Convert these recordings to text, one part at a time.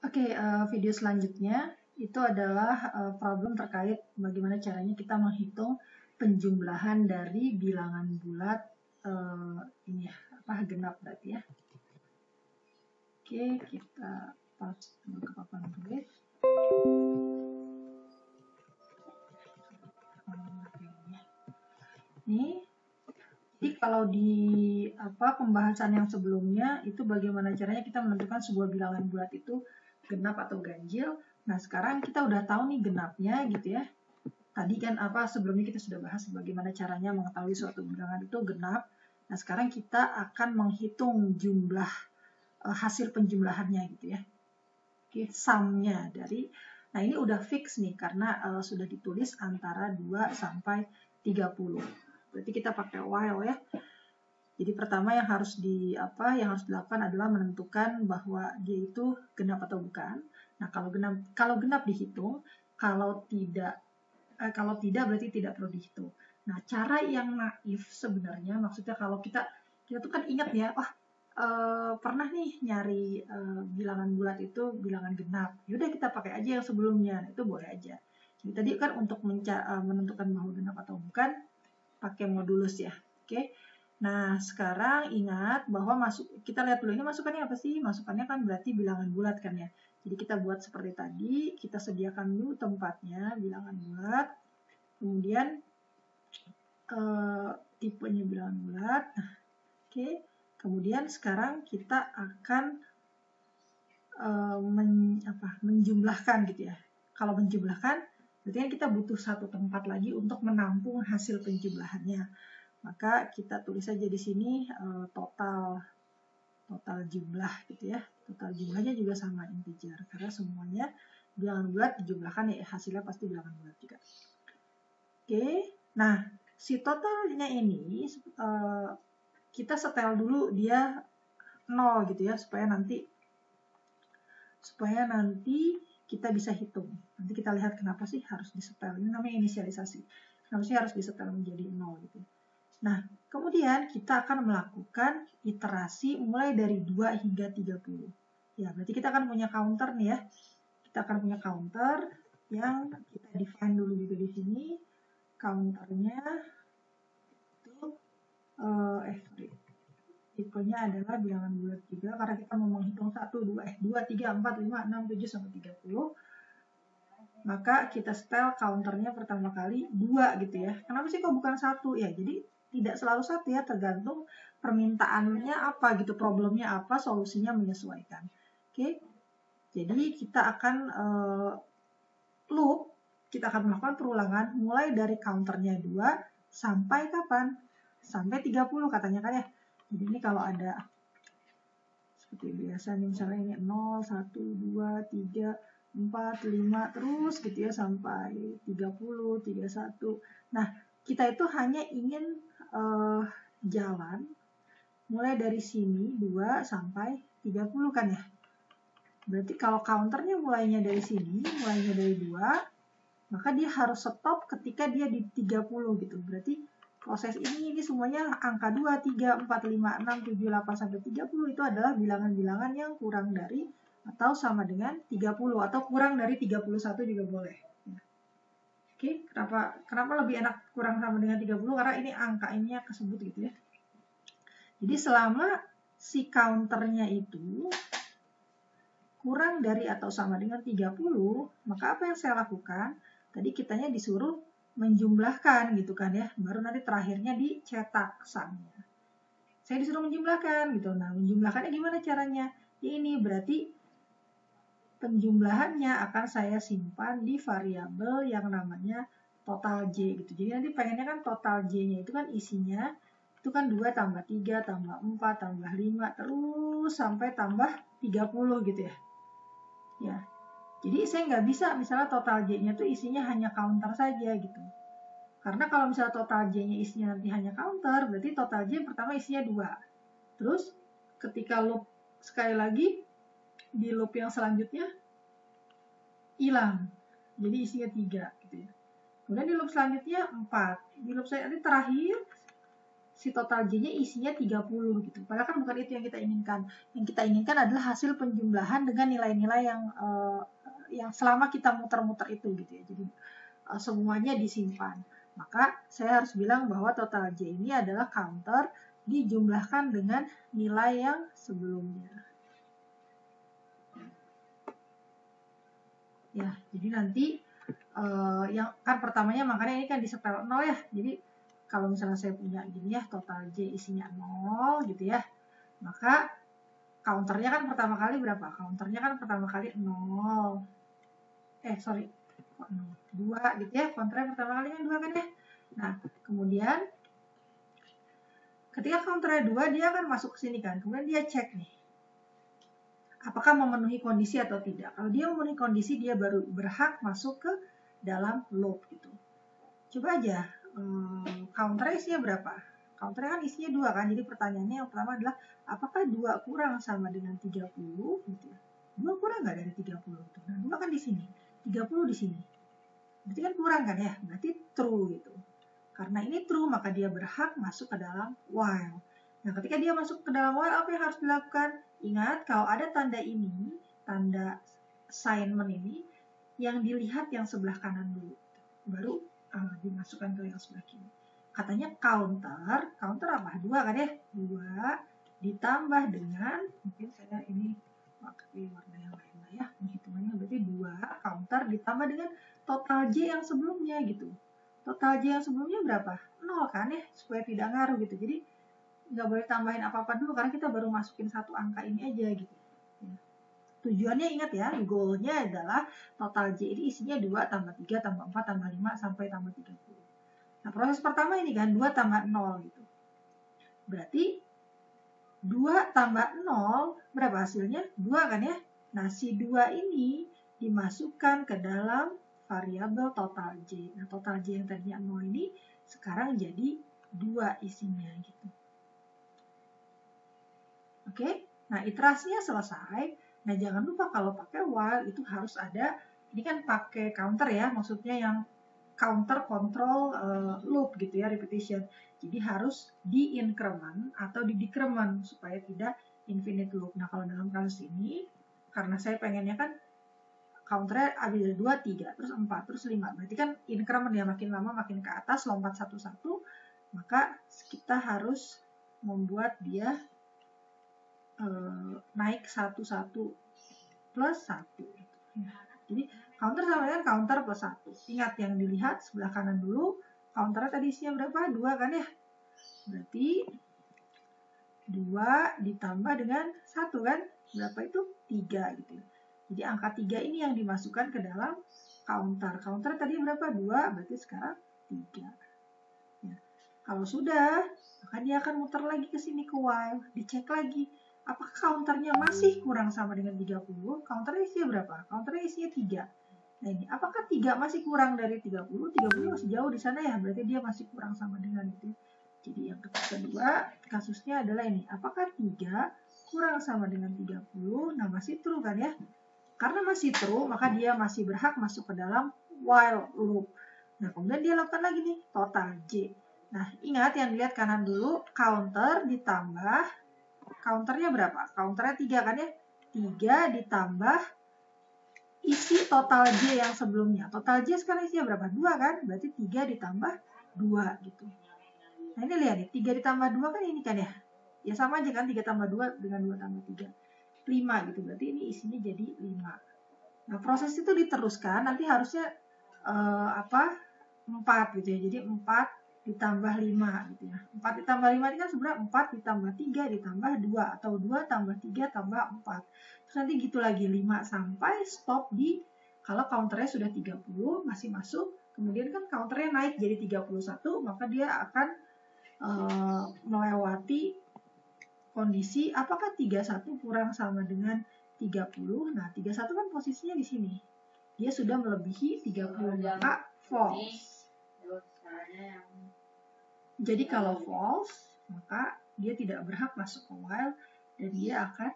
Oke, video selanjutnya itu adalah problem terkait bagaimana caranya kita menghitung penjumlahan dari bilangan bulat ini ya, genap berarti ya. Oke, kita pas ke papan tulis. Ini jadi kalau di pembahasan yang sebelumnya itu bagaimana caranya kita menentukan sebuah bilangan bulat itu genap atau ganjil. Nah, sekarang kita udah tahu nih genapnya gitu ya. Tadi kan sebelumnya kita sudah bahas bagaimana caranya mengetahui suatu bilangan itu genap. Nah, sekarang kita akan menghitung jumlah hasil penjumlahannya gitu ya. Oke, sumnya dari, nah ini udah fix nih karena sudah ditulis antara 2 sampai 30. Berarti kita pakai while ya. Jadi pertama yang harus dilakukan adalah menentukan bahwa dia itu genap atau bukan. Nah, kalau genap dihitung, kalau tidak berarti tidak perlu dihitung. Nah, cara yang naif sebenarnya maksudnya kalau kita tuh kan ingat ya, pernah nih nyari bilangan bulat itu bilangan genap. Yaudah kita pakai aja yang sebelumnya, itu boleh aja. Jadi tadi kan untuk menentukan bahwa genap atau bukan pakai modulus ya. Oke. Nah, sekarang ingat bahwa kita lihat dulu ini masukannya apa sih? Masukannya kan berarti bilangan bulat kan ya. Jadi kita buat seperti tadi, kita sediakan dulu tempatnya bilangan bulat. Kemudian tipenya bilangan bulat. Nah, oke. Kemudian sekarang kita akan menjumlahkan gitu ya. Kalau menjumlahkan, berarti kan kita butuh satu tempat lagi untuk menampung hasil penjumlahannya. Maka kita tulis saja di sini total jumlah gitu ya. Total jumlahnya juga sama integer karena semuanya bilangan bulat dijumlahkan ya hasilnya pasti bilangan bulat juga. Oke. Nah, si totalnya ini kita setel dulu dia 0 gitu ya supaya nanti kita bisa hitung. Nanti kita lihat kenapa sih harus disetel. Ini namanya inisialisasi. Kenapa sih harus disetel menjadi 0 gitu. Nah, kemudian kita akan melakukan iterasi mulai dari 2 hingga 30. Ya, berarti kita akan punya counter nih ya. Kita akan punya counter yang kita define dulu juga di sini. Counternya itu tipenya adalah bilangan bulat juga karena kita mau menghitung 2, 3, 4, 5, 6, 7 sampai 30. Maka kita setel counternya pertama kali 2 gitu ya. Kenapa sih kok bukan 1? Ya, jadi tidak selalu 1 ya, tergantung permintaannya apa gitu, problemnya apa, solusinya menyesuaikan. Oke. Jadi kita akan loop, kita akan melakukan perulangan mulai dari counternya 2 sampai kapan? Sampai 30 katanya kan ya. Jadi ini kalau ada seperti biasa nih, misalnya ini 0, 1, 2, 3, 4, 5, terus gitu ya sampai 30, 31. Nah, kita itu hanya ingin jalan mulai dari sini 2 sampai 30 kan ya. Berarti kalau counternya mulainya dari sini, mulainya dari 2, maka dia harus stop ketika dia di 30 gitu. Berarti proses ini semuanya angka 2, 3, 4, 5, 6, 7, 8, sampai 30 itu adalah bilangan-bilangan yang kurang dari atau sama dengan 30 atau kurang dari 31 juga boleh. Oke, kenapa lebih enak kurang sama dengan 30? Karena ini angka ininya kesebut gitu ya. Jadi selama si counternya itu kurang dari atau sama dengan 30, maka apa yang saya lakukan? Tadi kitanya disuruh menjumlahkan gitu kan ya. Baru nanti terakhirnya dicetak sumnya. Saya disuruh menjumlahkan gitu. Nah, menjumlahkannya gimana caranya? Ini berarti penjumlahannya akan saya simpan di variabel yang namanya total J gitu. Jadi nanti pengennya kan total J-nya itu kan isinya itu kan 2 tambah 3 tambah 4 tambah 5 terus sampai tambah 30 gitu ya. Ya. Jadi saya nggak bisa misalnya total J-nya itu isinya hanya counter saja gitu. Karena kalau misalnya total J-nya isinya nanti hanya counter, berarti total J pertama isinya 2. Terus ketika loop sekali lagi di loop yang selanjutnya hilang, jadi isinya 3 gitu ya. Kemudian di loop selanjutnya 4, di loop terakhir si total J-nya isinya 30 gitu. Padahal kan bukan itu yang kita inginkan. Yang kita inginkan adalah hasil penjumlahan dengan nilai-nilai yang selama kita muter-muter itu gitu ya. Jadi semuanya disimpan. Maka saya harus bilang bahwa total J ini adalah counter dijumlahkan dengan nilai yang sebelumnya. Ya, jadi nanti yang kan pertamanya makanya ini kan disetel 0 ya. Jadi kalau misalnya saya punya gini ya, total J isinya 0 gitu ya. Maka counternya kan pertama kali berapa? Counternya kan pertama kali 0. Sorry. 2 gitu ya. Counternya pertama kali kan 2 kan ya. Nah, kemudian ketika counternya 2, dia akan masuk ke sini kan. Kemudian dia cek nih. Apakah memenuhi kondisi atau tidak. Kalau dia memenuhi kondisi, dia baru berhak masuk ke dalam loop gitu. Coba aja. Counternya isinya berapa? Counternya kan isinya 2 kan. Jadi pertanyaannya yang pertama adalah apakah 2 kurang sama dengan 30 gitu ya. 2 kurang nggak dari 30 gitu. Nah, 2 kan di sini. 30 di sini. Berarti kan kurang kan ya. Berarti true gitu. Karena ini true maka dia berhak masuk ke dalam while. Nah, ketika dia masuk ke dalam while, apa yang harus dilakukan? Ingat kalau ada tanda ini, tanda assignment ini yang dilihat yang sebelah kanan dulu. Baru dimasukkan ke yang sebelah kiri. Katanya counter apa? 2 kan ya? 2 ditambah dengan, mungkin saya ini pakai warna yang lain lah ya. Hitungannya berarti 2 counter ditambah dengan total J yang sebelumnya gitu. Total J yang sebelumnya berapa? 0 kan ya? Supaya tidak ngaruh gitu. Jadi nggak boleh tambahin apa-apa dulu karena kita baru masukin satu angka ini aja gitu. Tujuannya ingat ya, goalnya adalah total J ini isinya 2 tambah 3 tambah 4 tambah 5 sampai tambah 30. Nah, proses pertama ini kan 2 tambah 0 gitu. Berarti 2 tambah 0 berapa hasilnya? 2 kan ya? Nah, si 2 ini dimasukkan ke dalam variabel total J. Nah, total J yang tadinya 0 ini sekarang jadi 2 isinya gitu. Oke? Nah, iterasinya selesai. Nah, jangan lupa kalau pakai while itu harus ada, ini kan pakai counter ya, maksudnya yang counter control loop gitu ya, repetition. Jadi harus di increment atau di decrement supaya tidak infinite loop. Nah, kalau dalam kasus ini, karena saya pengennya kan counternya ada 2, 3, terus 4, terus 5. Berarti kan increment ya, makin lama makin ke atas, lompat satu-satu, maka kita harus membuat dia naik 1, 1 plus 1. Jadi counter sama dengan counter plus 1. Ingat yang dilihat sebelah kanan dulu. Counternya tadi isinya berapa? 2 kan ya? Berarti 2 ditambah dengan 1 kan? Berapa itu? 3 gitu. Jadi angka 3 ini yang dimasukkan ke dalam counter. Counter tadi berapa? 2, berarti sekarang 3. Ya. Kalau sudah, maka dia akan muter lagi ke sini ke while. Dicek lagi. Apakah counternya masih kurang sama dengan 30? Counternya isinya berapa? Counternya isinya 3. Nah ini, apakah 3 masih kurang dari 30? 30 masih jauh di sana ya, berarti dia masih kurang sama dengan itu. Jadi yang kedua kasusnya adalah ini. Apakah 3 kurang sama dengan 30? Nah masih true kan ya? Karena masih true, maka dia masih berhak masuk ke dalam while loop. Nah kemudian dia lakukan lagi nih, total J. Nah ingat yang dilihat kanan dulu, counter ditambah, counternya berapa? Counternya 3 kan ya? 3 ditambah isi total J yang sebelumnya. Total J sekarang isinya berapa? 2 kan? Berarti 3 ditambah 2 gitu. Nah ini lihat nih, 3 ditambah 2 kan ini kan ya? Ya sama aja kan, 3 tambah 2 dengan 2 tambah 3. 5 gitu, berarti ini isinya jadi 5. Nah proses itu diteruskan, nanti harusnya 4 gitu ya. Jadi 4 ditambah 5 gitu ya. 4 ditambah 5 ini kan sebenarnya 4 ditambah 3 ditambah 2 atau 2 tambah 3 tambah 4. Terus nanti gitu lagi 5 sampai stop di kalau counternya sudah 30 masih masuk. Kemudian kan counternya naik jadi 31, maka dia akan melewati kondisi apakah 31 kurang sama dengan 30. Nah, 31 kan posisinya di sini. Dia sudah melebihi 30, maka false. Jadi kalau false, maka dia tidak berhak masuk ke while dan dia akan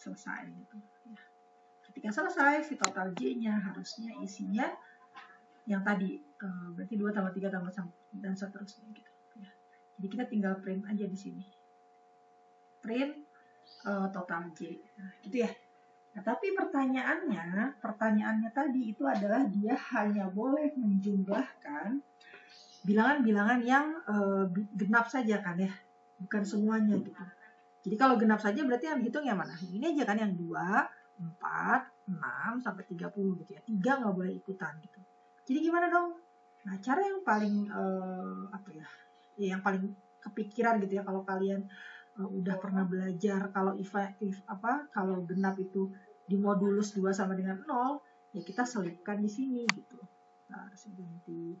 selesai gitu. Ketika selesai, si total J-nya harusnya isinya yang tadi, berarti 2 tambah 3 tambah 1 dan seterusnya gitu. Jadi kita tinggal print aja di sini. Print total J. Nah, gitu ya. Nah, tapi pertanyaannya tadi itu adalah dia hanya boleh menjumlahkan bilangan-bilangan yang genap saja kan ya, bukan semuanya gitu. Jadi kalau genap saja berarti yang dihitung yang mana? Ini aja kan yang 2, 4, 6 sampai 30 gitu ya. 3 nggak boleh ikutan gitu. Jadi gimana dong? Nah, cara yang paling yang paling kepikiran gitu ya kalau kalian udah pernah belajar kalau kalau genap itu di modulus 2 sama dengan 0, ya kita selipkan di sini gitu. Nah, saya ganti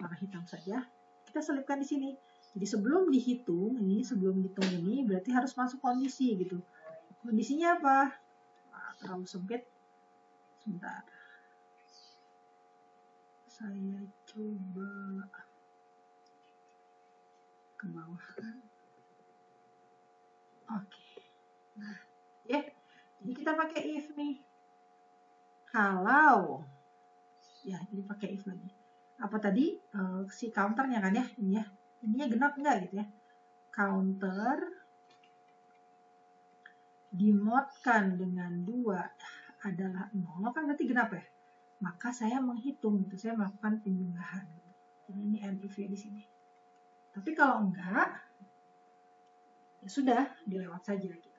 warna hitam saja. Kita selipkan di sini. Jadi sebelum dihitung ini berarti harus masuk kondisi gitu. Kondisinya apa? Nah, terlalu sempit. Sebentar. Saya coba ke bawah kan. Oke. Nah, ya. Jadi kita pakai if nih. Kalau ya, jadi pakai if lagi. Apa tadi? Si counternya kan ya, ini ya. Ininya genap enggak gitu ya. Counter dimodkan dengan 2 adalah 0 kan berarti genap ya. Maka saya menghitung gitu, saya melakukan penjumlahan. Jadi ini end if di sini. Tapi kalau enggak, ya sudah, dilewat saja gitu.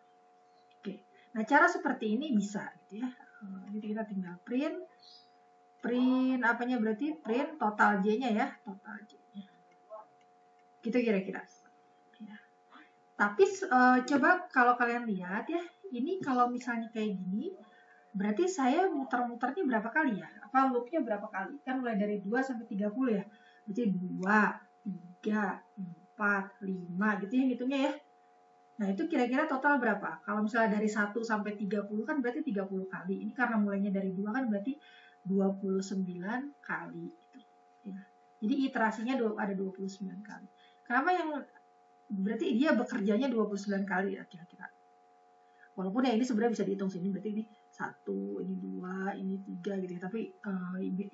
Oke. Nah, cara seperti ini bisa gitu ya. Jadi kita tinggal print apanya berarti print total J-nya ya, total J-nya. Gitu kira-kira. Ya. Tapi coba kalau kalian lihat ya, ini kalau misalnya kayak gini, berarti saya muter-muternya berapa kali ya? Apa loopnya berapa kali? Kan mulai dari 2 sampai 30 ya. Berarti 2, 3, 4, 5 gitu ya hitungnya ya. Nah, itu kira-kira total berapa? Kalau misalnya dari 1 sampai 30 kan berarti 30 kali. Ini karena mulainya dari 2 kan berarti 29 kali. Gitu. Ya. Jadi iterasinya ada 29 kali. Kenapa yang berarti dia bekerjanya 29 kali ya kira-kira. Walaupun ya ini sebenarnya bisa dihitung sini, berarti ini 1, ini 2, ini 3 gitu ya. Tapi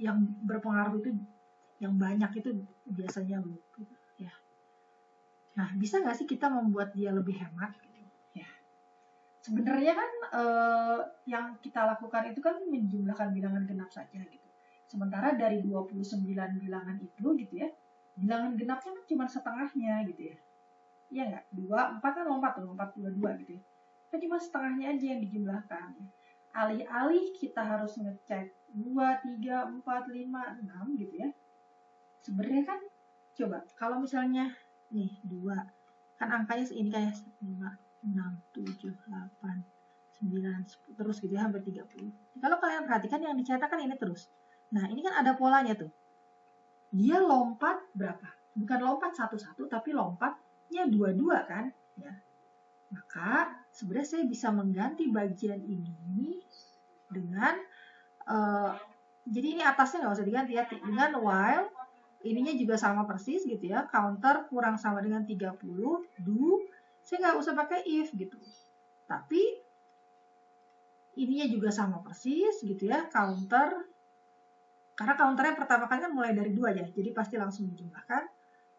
yang berpengaruh itu, yang banyak itu biasanya loop gitu ya. Nah, bisa nggak sih kita membuat dia lebih hemat gitu ya? Sebenarnya kan yang kita lakukan itu kan menjumlahkan bilangan genap saja gitu. Sementara dari 29 bilangan itu gitu ya, bilangan genapnya kan cuma setengahnya gitu ya. Iya nggak? 2, 4 kan lompat 22 gitu ya. Kan cuma setengahnya aja yang dijumlahkan. Alih-alih kita harus ngecek 2, 3, 4, 5, 6 gitu ya. Sebenarnya kan coba kalau misalnya nih 2 kan angkanya ini kayak 5, 6, 7, 8, 9, 10 terus gitu ya sampai 30. Kalau kalian perhatikan yang dicetak kan ini terus. Nah, ini kan ada polanya tuh. Dia lompat berapa? Bukan lompat satu-satu tapi lompatnya 2-2 kan? Ya. Maka sebenarnya saya bisa mengganti bagian ini dengan jadi ini atasnya nggak usah diganti ya, dengan while ininya juga sama persis gitu ya, counter kurang sama dengan 30 do, saya nggak usah pakai if gitu, tapi ininya juga sama persis gitu ya, counter karena counternya pertama kali kan mulai dari 2 ya, jadi pasti langsung dijumlahkan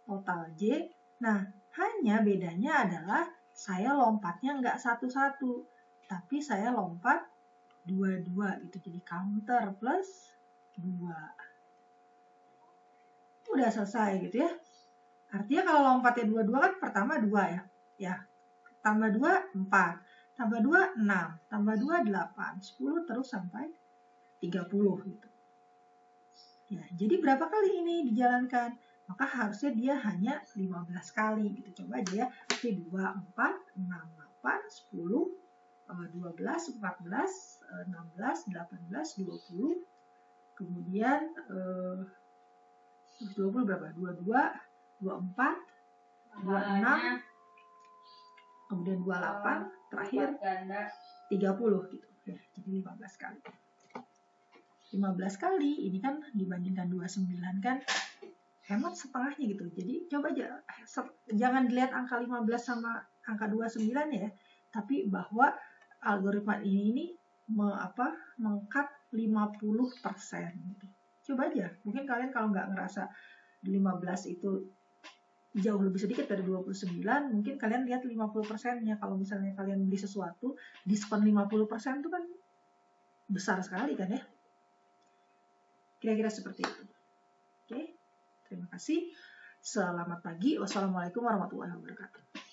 total J. Nah, hanya bedanya adalah saya lompatnya nggak satu-satu, tapi saya lompat 2-2 gitu. Jadi counter plus 2. Udah selesai gitu ya. Artinya kalau lompatnya 2-2 kan pertama 2 ya. Ya. Tambah 2, 4. Tambah 2, 6. Tambah 2, 8. 10 terus sampai 30 gitu. Ya, jadi berapa kali ini dijalankan? Maka harusnya dia hanya 15 kali gitu. Coba aja ya. Oke, 2, 4, 6, 8, 10, 12, 14, 16, 18, 20. Kemudian 20 berapa? 22, 24, 26, kemudian 28, terakhir 30 gitu. Ya, jadi 15 kali. 15 kali, ini kan dibandingkan 29 kan hemat setengahnya gitu. Jadi coba aja, jangan dilihat angka 15 sama angka 29 ya, tapi bahwa algoritma ini meng-cut 50% gitu. Coba aja, mungkin kalian kalau nggak ngerasa 15 itu jauh lebih sedikit dari 29, mungkin kalian lihat 50%-nya. Kalau misalnya kalian beli sesuatu, diskon 50% itu kan besar sekali kan ya. Kira-kira seperti itu. Oke, terima kasih. Selamat pagi. Wassalamualaikum warahmatullahi wabarakatuh.